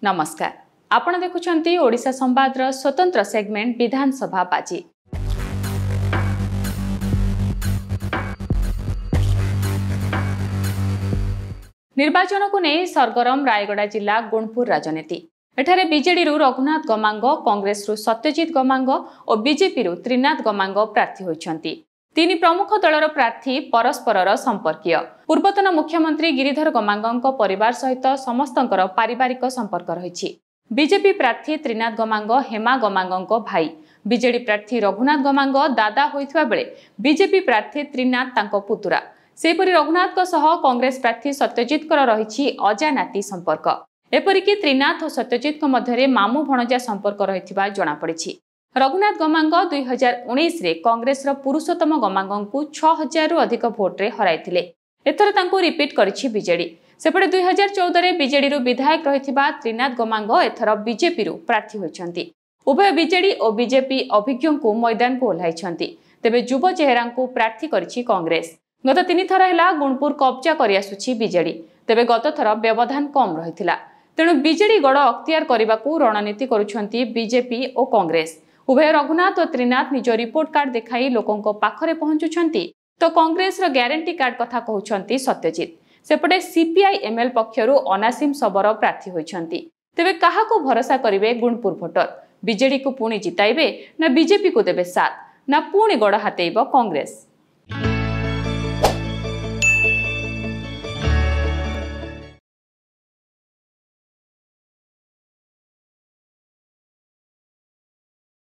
नमस्कार आपण देखुछंती ओडिशा संवादर स्वतंत्र सेगमेंट विधानसभा बाजी। निर्वाचन को नहीं सरगरम रायगड़ा जिला गुणपुर राजनीति। एठारे बीजेडी रु रघुनाथ गमांग, कांग्रेस रु सत्यजित गमांग और बीजेपी रु त्रिनाथ गमांग प्रार्थी होइछंती। तीन प्रमुख दलर प्रार्थी परस्पर संपर्कीय। पूर्वतन मुख्यमंत्री गिरिधर गमांग परिवार सहित समस्तंकर पारिवारिक संपर्क रही। बीजेपी प्रार्थी त्रिनाथ गमांग हेमा गमांग भाई, बीजेडी प्रार्थी रघुनाथ गमांग दादा होइथिबा बेले बीजेपी प्रार्थी त्रिनाथ तांको पुतुरा। सेपरि रघुनाथ सह कांग्रेस प्रार्थी सत्यजित रही अजा नाती संपर्क। एपरिक त्रिनाथ और सत्यजित मध्य मामू भणजा संपर्क रही जनापड़ी। रघुनाथ गमांग 2019 रे कांग्रेस पुरुषोत्तम गमांग को 6000 रु अधिक भोट्रे हराइथिले। एथर तांको रिपीट करिछि बीजेडी। सेपटे 2014 रे बीजेडी रु विधायक रहिथिबा त्रिनाथ गमांग एथर बीजेपी रु प्रार्थी होइछंती। उभय बीजेडी और बीजेपी अभिज्ञ को मैदान को ओह्लाइछंती। तेबे युव चेहरा को प्रार्थी करिछि कांग्रेस। गत 3 थर है गुणपुर कब्जा कर आसुछि बीजेडी। तेबे गत थर व्यवधान कम रहिथिला। तेणु बीजेडी गड़ अख्तियार करने को रणनीति करुछंती बीजेपी और कांग्रेस। उभय रघुनाथ और त्रिनाथ निज रिपोर्ट कार्ड देखाई लोकों पाखरे पहुंचुछंती, तो कांग्रेस रो ग्यारंटी कार्ड कथा कहउछंती सत्यजित। सेपटे सीपीआई एमएल पक्षरु अनासीम सबर प्रार्थी होइछंती। तेबे काहा को भरोसा करिवे गुणपुर भोटर? बीजेडी को पुणी जिताइबे ना बीजेपी को देबे साथ, ना पुणी गड़ हातेइबो कांग्रेस?